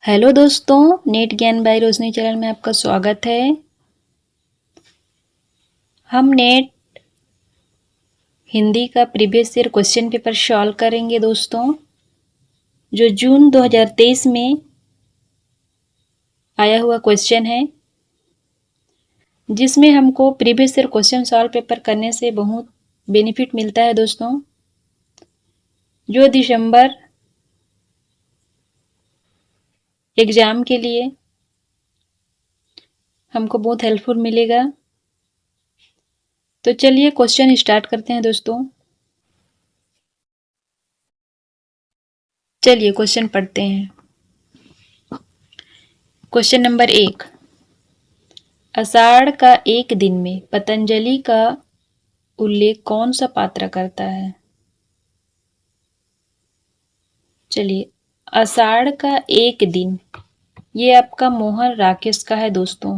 Hello दोस्तों, net ज्ञान bye रोशनी channel में आपका स्वागत है। हम नेट हिंदी का previous year question paper solve करेंगे दोस्तों, जो जून 2023 में आया हुआ क्वेश्चन है, जिसमें हमको previous year question solve paper करने से बहुत बेनिफिट मिलता है दोस्तों, जो दिसंबर एग्ज़ाम के लिए हमको बहुत हेल्पफुल मिलेगा। तो चलिए क्वेश्चन स्टार्ट करते हैं दोस्तों। चलिए क्वेश्चन पढ़ते हैं। क्वेश्चन नंबर 1, आषाढ़ का एक दिन में पतंजलि का उल्लेख कौन सा पात्र करता है? चलिए, आषाढ़ का एक दिन, ये आपका मोहन राकेश का है दोस्तों।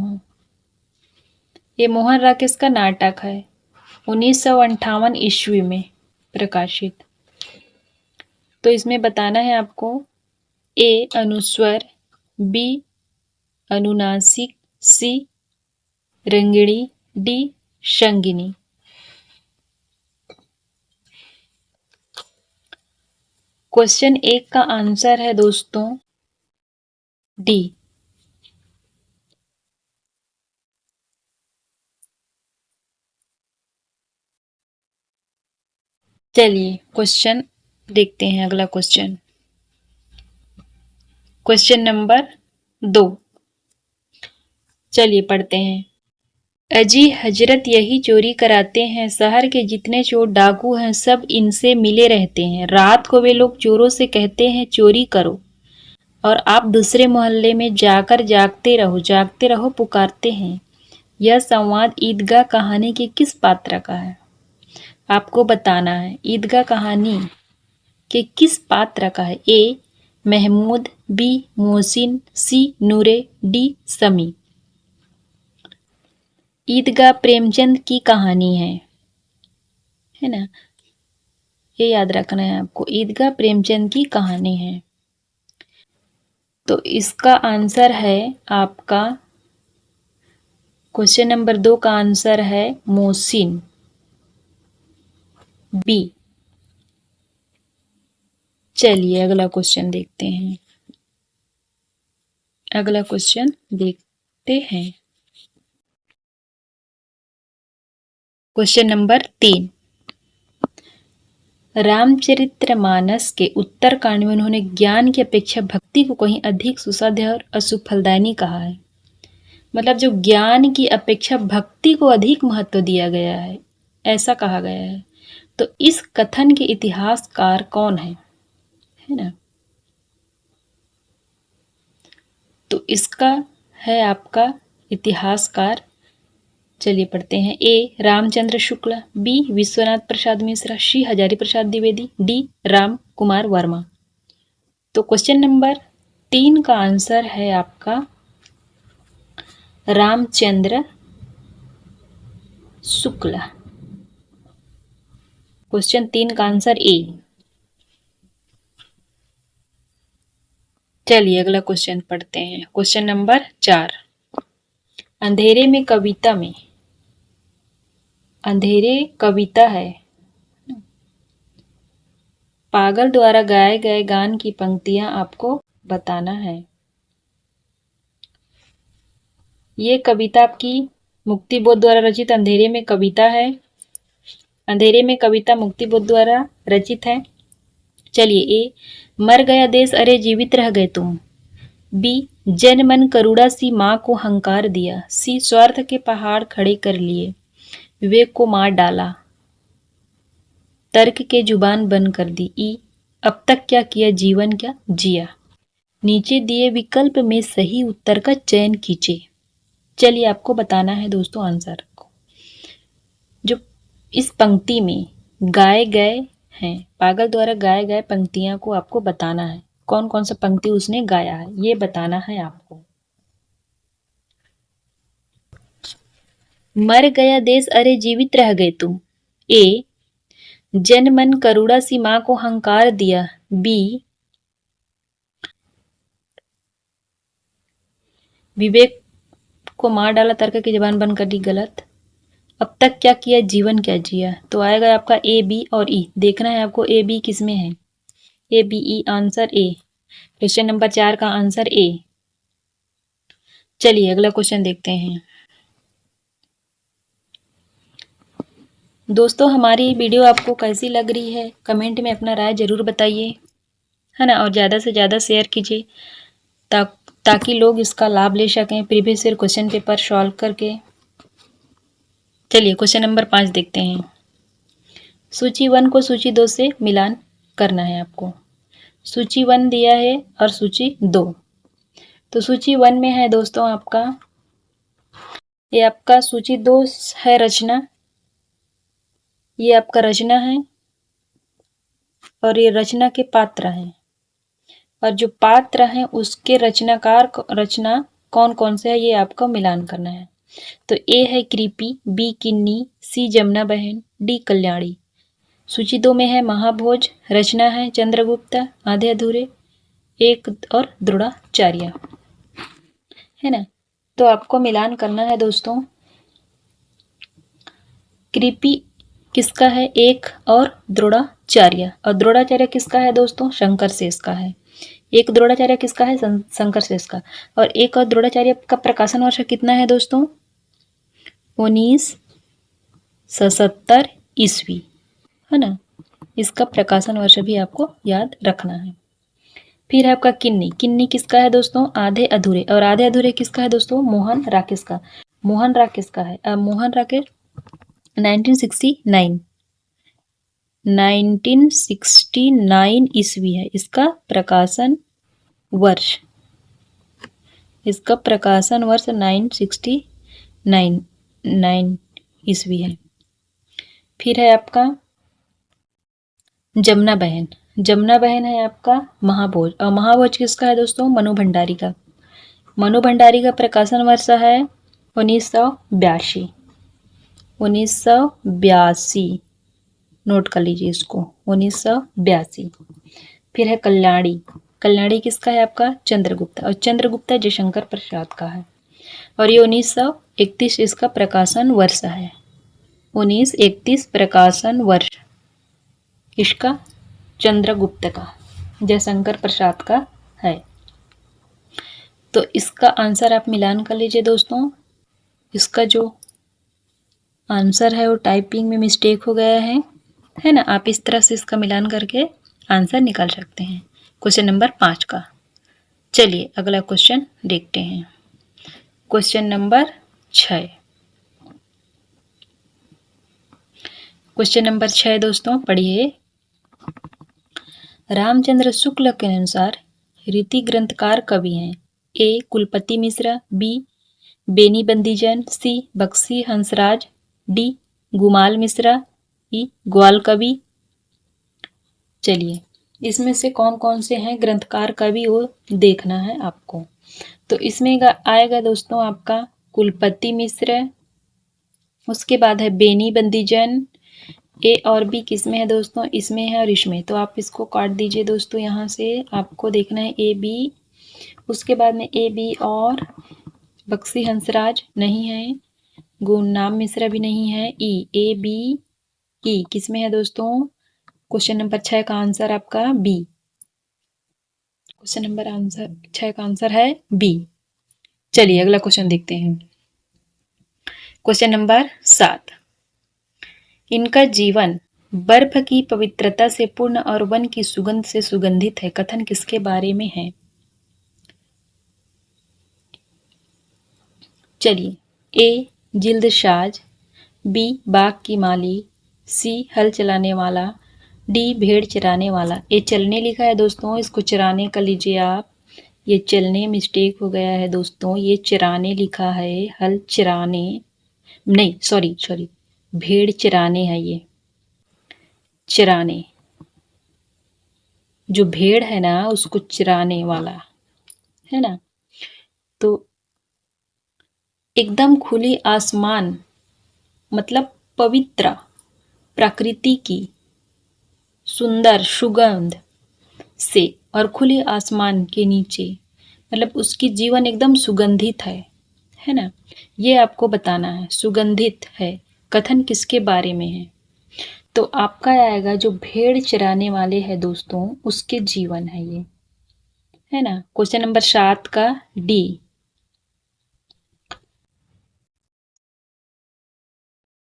ये मोहन राकेश का नाटक है, 1958 ईस्वी में प्रकाशित। तो इसमें बताना है आपको ए अनुस्वर, बी अनुनासिक, सी रंगिणी, डी संगिनी। क्वेश्चन 1 का आंसर है दोस्तों डी। चलिए क्वेश्चन देखते हैं। अगला क्वेश्चन, क्वेश्चन नंबर 2। चलिए पढ़ते हैं। अजी हजरत यही चोरी कराते हैं, शहर के जितने चोर डाकू हैं सब इनसे मिले रहते हैं। रात को वे लोग चोरों से कहते हैं चोरी करो, और आप दूसरे मोहल्ले में जाकर जागते रहो पुकारते हैं। यह संवाद ईदगाह कहानी के किस पात्र का है? आपको बताना है ईदगाह कहानी के किस पात्र का है। ए महमूद, बी मोहसिन, सी नूरे, डी समी। ईदगाह प्रेमचंद की कहानी है ना, ये याद रखना है आपको, ईदगाह प्रेमचंद की कहानी है। तो इसका आंसर है आपका, क्वेश्चन नंबर 2 का आंसर है मोहसिन, बी। चलिए अगला क्वेश्चन देखते हैं। अगला क्वेश्चन देखते हैं। क्वेश्चन नंबर 3, रामचरितमानस के उत्तरकांड में उन्होंने ज्ञान की अपेक्षा भक्ति को कहीं अधिक सुसाध्य और असुफलदायी कहा है। मतलब जो ज्ञान की अपेक्षा भक्ति को अधिक महत्व दिया गया है, ऐसा कहा गया है। तो इस कथन के इतिहासकार कौन है ना? तो इसका है आपका इतिहासकार, चलिए पढ़ते हैं। ए रामचंद्र शुक्ल, बी विश्वनाथ प्रसाद मिश्रा, सी हजारी प्रसाद द्विवेदी, डी राम कुमार वर्मा। तो क्वेश्चन नंबर 3 का आंसर है आपका रामचंद्र शुक्ला। क्वेश्चन 3 का आंसर ए। चलिए अगला क्वेश्चन पढ़ते हैं। क्वेश्चन नंबर 4, अंधेरे में कविता में, अंधेरे कविता है, पागल द्वारा गाए गए गान की पंक्तियां आपको बताना है। ये कविता आपकी मुक्तिबोध द्वारा रचित अंधेरे में कविता है। अंधेरे में कविता मुक्तिबोध द्वारा रचित है। चलिए, ए मर गया देश अरे जीवित रह गए तुम, बी जन मन करुणा सी माँ को हंकार दिया, सी स्वार्थ के पहाड़ खड़े कर लिए विवेक को मार डाला, तर्क के जुबान बंद कर दी, ई अब तक क्या किया जीवन क्या जिया। नीचे दिए विकल्प में सही उत्तर का चयन कीजिए। चलिए आपको बताना है दोस्तों आंसर को। जो इस पंक्ति में गाए गए हैं, पागल द्वारा गाए गए पंक्तियां को आपको बताना है, कौन कौन सा पंक्ति उसने गाया है, ये बताना है आपको। मर गया देश अरे जीवित रह गए तुम, ए जन मन करुणा सी माँ को हंकार दिया, बी विवेक को मार डाला, तर्क की जबान बंद कर दी, गलत। अब तक क्या किया, जीवन क्या जिया। तो आएगा आपका ए, बी और ई। देखना है आपको ए बी किस में है, A B E, answer A. Question number 4 का आंसर ए। चलिए अगला क्वेश्चन देखते हैं। दोस्तों हमारी वीडियो आपको कैसी लग रही है, कमेंट में अपना राय जरूर बताइए, है ना। और ज़्यादा से ज़्यादा शेयर कीजिए ताकि लोग इसका लाभ ले सकें previous year question paper solve करके। चलिए क्वेश्चन नंबर 5 देखते हैं। सूची 1 को सूची 2 से मिलान करना है आपको। सूची 1 दिया है और सूची 2। तो सूची 1 में है दोस्तों आपका, ये आपका सूची 2 है रचना, ये आपका रचना है और ये रचना के पात्र हैं। और जो पात्र हैं उसके रचनाकार रचना कौन कौन से है ये आपको मिलान करना है। तो ए है कृपी, बी किन्नी, सी जमुना बहन, डी कल्याणी। सूची 2 में है महाभोज, रचना है चंद्रगुप्त, आधे अधूरे, एक और द्रोणाचार्य, है ना। तो आपको मिलान करना है दोस्तों। कृपी किसका है, एक, और द्रोणाचार्य। और द्रोणाचार्य किसका है दोस्तों, शंकर शेष का है। एक द्रोणाचार्य किसका है, शंकर शेष का। और एक और द्रोणाचार्य का प्रकाशन वर्ष कितना है दोस्तों, 1970 ईस्वी, है ना। इसका प्रकाशन वर्ष भी आपको याद रखना है। फिर है आपका किन्नी, किन्नी किसका है दोस्तों, आधे अधूरे। और आधे अधूरे किसका है दोस्तों, मोहन राकेश का। मोहन राकेश का है, मोहन राकेश 1969 ईस्वी है इसका प्रकाशन वर्ष। इसका प्रकाशन वर्ष 969 ईस्वी है। फिर है आपका जमुना बहन, जमुना बहन है आपका महाभोज। और महाभोज किसका है दोस्तों, मनु भंडारी का। मनु भंडारी का प्रकाशन वर्ष है 1982। 1982 नोट कर लीजिए इसको, 1982। फिर है कल्याणी, कल्याणी किसका है आपका, चंद्रगुप्ता। और चंद्रगुप्ता जयशंकर प्रसाद का है। और ये 1931 इसका प्रकाशन वर्ष है। 1931 प्रकाशन वर्ष इसका चंद्रगुप्त का, जयशंकर प्रसाद का है। तो इसका आंसर आप मिलान कर लीजिए दोस्तों। इसका जो आंसर है वो टाइपिंग में मिस्टेक हो गया है ना। आप इस तरह से इसका मिलान करके आंसर निकाल सकते हैं क्वेश्चन नंबर 5 का। चलिए अगला क्वेश्चन देखते हैं, क्वेश्चन नंबर 6। क्वेश्चन नंबर 6 दोस्तों पढ़िए। रामचंद्र शुक्ल के अनुसार रीति ग्रंथकार कवि हैं। ए कुलपति मिश्र, बी बेनी बंदीजन, सी बक्सी हंसराज, डी गुमाल मिश्रा, ई ग्वाल कवि। चलिए इसमें से कौन कौन से हैं ग्रंथकार कवि वो देखना है आपको। तो इसमें आएगा दोस्तों आपका कुलपति मिश्र, उसके बाद है बेनी बंदीजन। ए और बी किस में है दोस्तों, इसमें है और इसमें। तो आप इसको काट दीजिए दोस्तों, यहाँ से आपको देखना है ए बी। उसके बाद में ए बी और बक्सी हंसराज नहीं है, गुमनाम मिश्रा भी नहीं है। ई, ए बी ई किस में है दोस्तों, क्वेश्चन नंबर 6 का आंसर आपका बी। क्वेश्चन नंबर 6 का आंसर है बी। चलिए अगला क्वेश्चन देखते हैं, क्वेश्चन नंबर 7। इनका जीवन बर्फ की पवित्रता से पूर्ण और वन की सुगंध से सुगंधित है, कथन किसके बारे में है। चलिए ए जिल्दशाज, बी बाग की माली, सी हल चलाने वाला, डी भेड़ चराने वाला। ये चलने लिखा है दोस्तों, इसको चराने का लीजिए आप, ये चलने मिस्टेक हो गया है दोस्तों, ये चराने लिखा है, हल चराने नहीं, सॉरी भेड़ चराने है, ये चराने, जो भेड़ है ना उसको चराने वाला है ना। तो एकदम खुली आसमान मतलब पवित्र प्रकृति की सुंदर सुगंध से और खुले आसमान के नीचे मतलब उसकी जीवन एकदम सुगंधित है ना। ये आपको बताना है, सुगंधित है, कथन किसके बारे में है। तो आपका आएगा जो भेड़ चराने वाले हैं दोस्तों, उसके जीवन है ये, है ना। क्वेश्चन नंबर 7 का डी।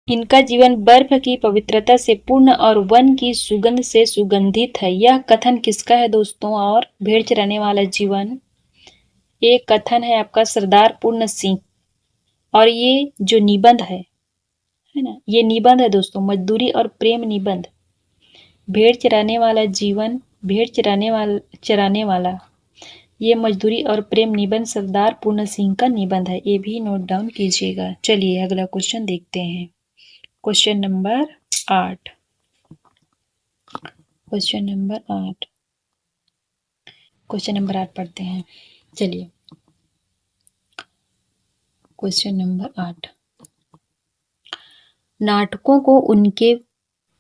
इनका जीवन बर्फ की पवित्रता से पूर्ण और वन की सुगंध से सुगंधित है। यह कथन किसका है दोस्तों, और भेड़ चराने वाला जीवन, ये कथन है आपका सरदार पूर्ण सिंह। और ये जो निबंध है ना, ये निबंध है दोस्तों, मजदूरी और प्रेम निबंध। भेड़ चराने वाला जीवन, भेड़ चराने वाला ये मजदूरी और प्रेम निबंध सरदार पूर्ण सिंह का निबंध है। ये भी नोट डाउन कीजिएगा। चलिए अगला क्वेश्चन देखते हैं। Question number 8। Question number 8। Question number 8 पढ़ते हैं। चलिए क्वेश्चन नंबर 8। नाटकों को उनके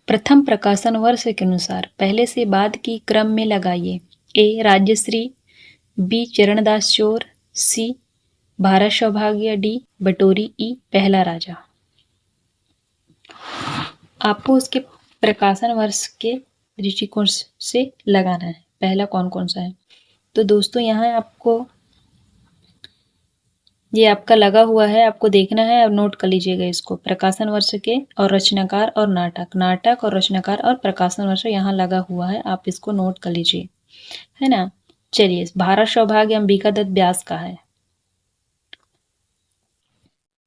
प्रथम प्रकाशन वर्ष के अनुसार पहले से बाद की क्रम में लगाइए। ए राज्यश्री, बी चरणदास चोर, सी भारत सौभाग्य, डी बटोरी, ई पहला राजा। आपको उसके प्रकाशन वर्ष के दृष्टिकोण से लगाना है, पहला कौन कौन सा है। तो दोस्तों यहाँ आपको ये आपका लगा हुआ है, आपको देखना है और नोट कर लीजिएगा इसको। प्रकाशन वर्ष के और रचनाकार और नाटक, नाटक और रचनाकार और प्रकाशन वर्ष यहाँ लगा हुआ है, आप इसको नोट कर लीजिए, है ना। चलिए भारत सौभाग्य अंबिका दत्त व्यास का है।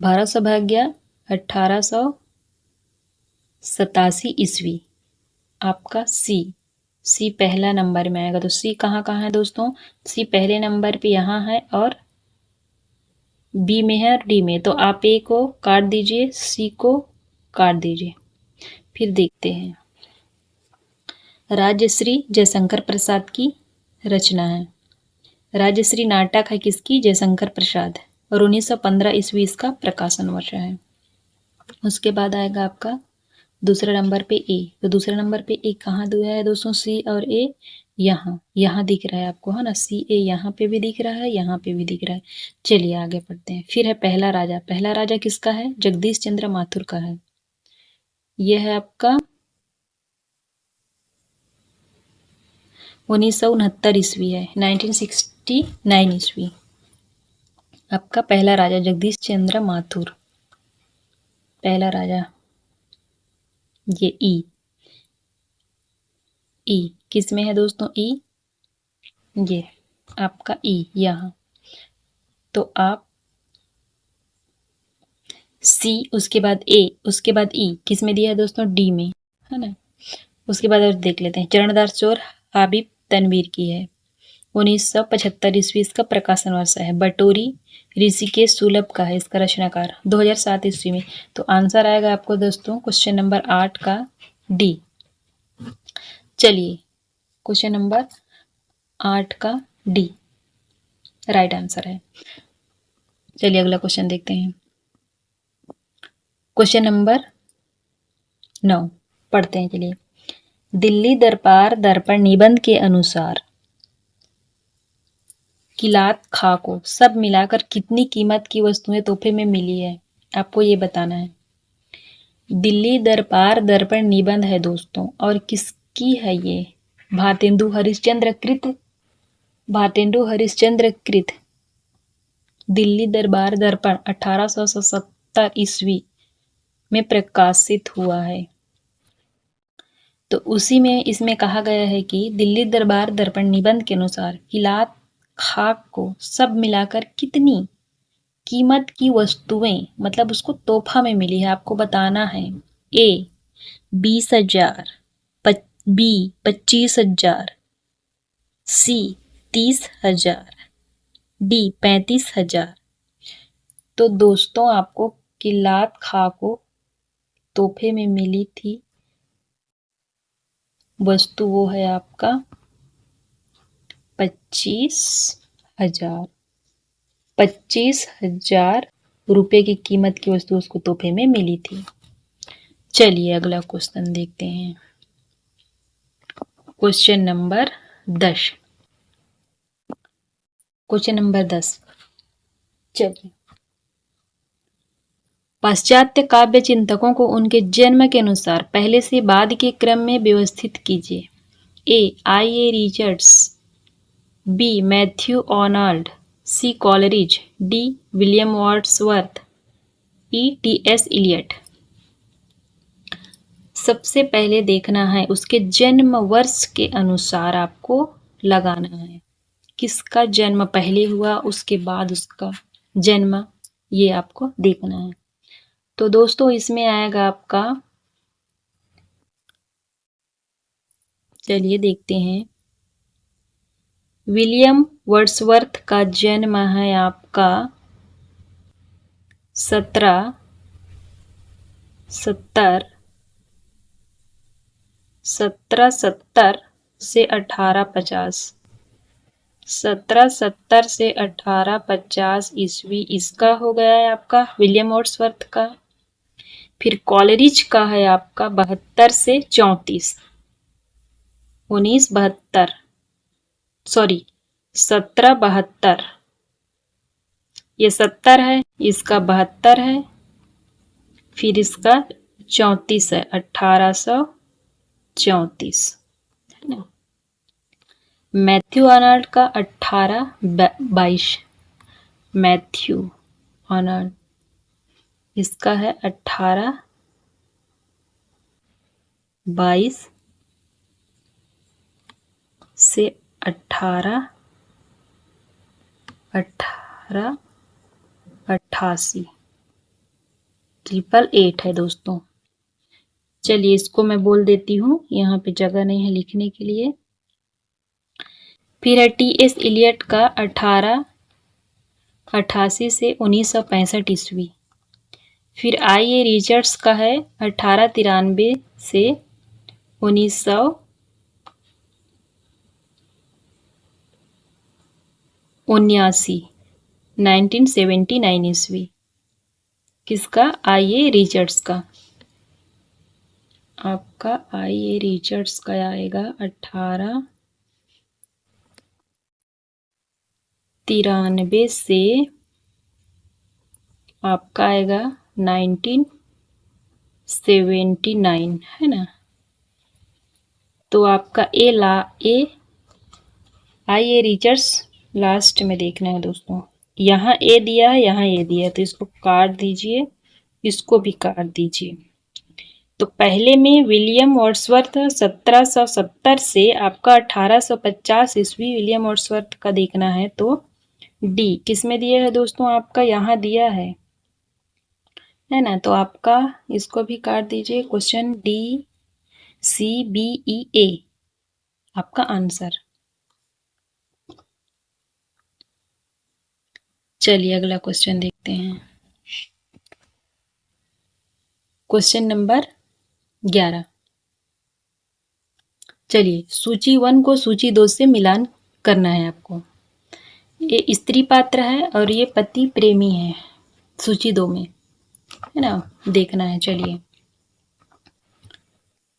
भारत सौभाग्य 1887 ईस्वी। आपका सी पहला नंबर में आएगा। तो सी कहाँ कहाँ है दोस्तों, सी पहले नंबर पे यहाँ है और बी में है और डी में। तो आप ए को काट दीजिए, सी को काट दीजिए। फिर देखते हैं, राजश्री जयशंकर प्रसाद की रचना है। राजश्री नाटक है किसकी, जयशंकर प्रसाद, और 1915 ईस्वी इसका प्रकाशन वर्ष है। उसके बाद आएगा आपका दूसरे नंबर पे ए। तो दूसरे नंबर पे ए कहाँ दिया है दोस्तों, सी और ए यहाँ दिख रहा है आपको, है ना। सी ए यहाँ पे भी दिख रहा है, यहाँ पे भी दिख रहा है। चलिए आगे पढ़ते हैं। फिर है पहला राजा। पहला राजा किसका है, जगदीश चंद्र माथुर का है। यह है आपका 1969 ईस्वी है, 1969 ईस्वी। आपका पहला राजा जगदीश चंद्र माथुर, पहला राजा। ये ई किस में है दोस्तों, ई ये आपका ई यहाँ। तो आप सी, उसके बाद ए, उसके बाद ई किस में दिया है दोस्तों, डी में, है ना। उसके बाद और देख लेते हैं, चरणदास चोर हाबिब तनवीर की है। 1975 ईस्वी इसका प्रकाशन वर्ष है। बटोरी ऋषिकेश सुलभ का है इसका रचनाकार, 2007 ईस्वी में। तो आंसर आएगा आपको दोस्तों क्वेश्चन नंबर 8 का डी। चलिए क्वेश्चन नंबर 8 का डी राइट आंसर है। चलिए अगला क्वेश्चन देखते हैं। क्वेश्चन नंबर 9 पढ़ते हैं। चलिए, दिल्ली दरबार दर्पण निबंध के अनुसार किलात खा को सब मिलाकर कितनी कीमत की वस्तुएं तोहफे में मिली है, आपको ये बताना है। दिल्ली दरबार दर्पण निबंध है दोस्तों, और किसकी है ये, भारतेंदु हरिश्चंद्र कृत, भारतेंदु हरिश्चंद्र कृत दिल्ली दरबार दर्पण 1877 ईस्वी में प्रकाशित हुआ है। तो उसी में इसमें कहा गया है कि दिल्ली दरबार दर्पण निबंध के अनुसार किलात खाक को सब मिलाकर कितनी कीमत की वस्तुएं, मतलब उसको तोहफा में मिली है, आपको बताना है। ए 20,000, बी 25,000, सी 30,000, डी 35,000। तो दोस्तों आपको किलात खा को तोहफे में मिली थी वस्तु, वो है आपका 25,000। 25,000 रुपये की कीमत की वस्तु उसको तोहफे में मिली थी। चलिए अगला क्वेश्चन देखते हैं। Question number 10। Question number 10। चलिए, पाश्चात्य काव्य चिंतकों को उनके जन्म के अनुसार पहले से बाद के क्रम में व्यवस्थित कीजिए। A. I A Richards, B. Matthew Arnold, C. Coleridge, D. William Wordsworth, E. T S Eliot. सबसे पहले देखना है उसके जन्म वर्ष के अनुसार आपको लगाना है, किसका जन्म पहले हुआ उसके बाद उसका जन्म, ये आपको देखना है। तो दोस्तों इसमें आएगा आपका, चलिए देखते हैं, विलियम वर्ड्सवर्थ का जन्म है आपका 1770 से 1850, 1770 से 1850 ईस्वी इसका हो गया है आपका विलियम वर्ड्सवर्थ का। फिर कॉलरिज का है आपका 72 से 34, 1972, सॉरी 1772, ये 70 है, इसका 72 है, फिर इसका 34 है, 1834 है ना। मैथ्यू आर्नल्ड का 1822, मैथ्यू आर्नल्ड इसका है 1822 से 1888, 888 है दोस्तों। चलिए इसको मैं बोल देती हूँ, यहाँ पे जगह नहीं है लिखने के लिए। फिर है टी एस इलियट का 1888 से 1965 ईस्वी। फिर आई ए रिचर्ड्स का है 1893 से 1979, 1979 ईस्वी, किसका, आई ए रिचर्ड्स का। आपका आई ए रिचर्ड्स का आएगा 1893 से आपका आएगा 1979 है ना। तो आपका ए आई ए रिचर्ड्स लास्ट में देखना है दोस्तों। यहाँ ए दिया है, यहाँ ए दिया है, तो इसको काट दीजिए, इसको भी काट दीजिए। तो पहले में विलियम वर्ड्सवर्थ 1770 से आपका 1850 ईस्वी विलियम वर्ड्सवर्थ का देखना है। तो डी किस में दिया है दोस्तों, आपका यहाँ दिया है ना। तो आपका इसको भी काट दीजिए, question D C B E A आपका आंसर। चलिए अगला क्वेश्चन देखते हैं, क्वेश्चन नंबर 11। चलिए सूची 1 को सूची 2 से मिलान करना है आपको। ये स्त्री पात्र है और ये पति प्रेमी है, सूची 2 में है ना, देखना है। चलिए,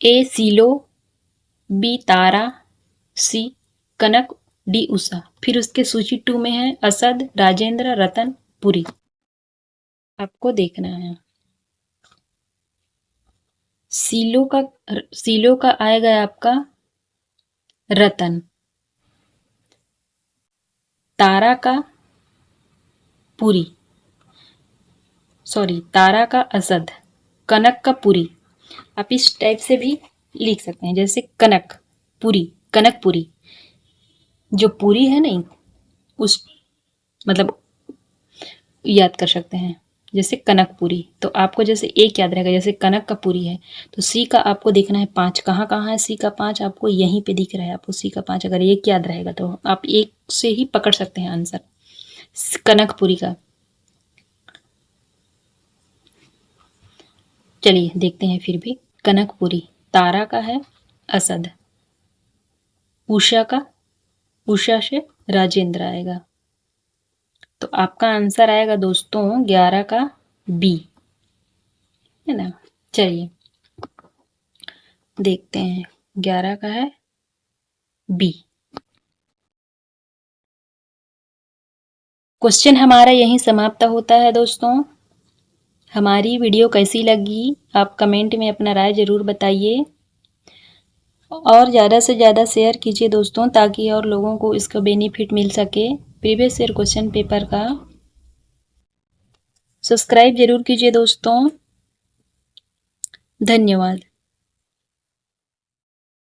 ए सीलो, बी तारा, सी कनक, डी उषा। फिर उसके सूची 2 में है असद, राजेंद्र, रतन, पुरी। आपको देखना है। सीलो का आएगा आपका रतन, तारा का पुरी, सॉरी तारा का असद, कनक का पुरी। आप इस टाइप से भी लिख सकते हैं, जैसे कनक पुरी, जो पुरी है नहीं उस मतलब याद कर सकते हैं, जैसे कनकपुरी। तो आपको जैसे एक याद रहेगा, जैसे कनक का पुरी है, तो सी का आपको देखना है 5 कहाँ कहाँ है। सी का 5 आपको यहीं पे दिख रहा है, आपको सी का 5 अगर एक याद रहेगा तो आप एक से ही पकड़ सकते हैं आंसर कनकपुरी का। चलिए देखते हैं फिर भी, कनकपुरी, तारा का है असद, उषा से राजेंद्र आएगा। तो आपका आंसर आएगा दोस्तों 11 का बी है ना। चलिए देखते हैं, 11 का है बी। क्वेश्चन हमारा यहीं समाप्त होता है दोस्तों। हमारी वीडियो कैसी लगी आप कमेंट में अपना राय ज़रूर बताइए और ज़्यादा से ज़्यादा शेयर कीजिए दोस्तों, ताकि और लोगों को इसका बेनिफिट मिल सके। प्रीवियस ईयर क्वेश्चन पेपर का सब्सक्राइब जरूर कीजिए दोस्तों। धन्यवाद।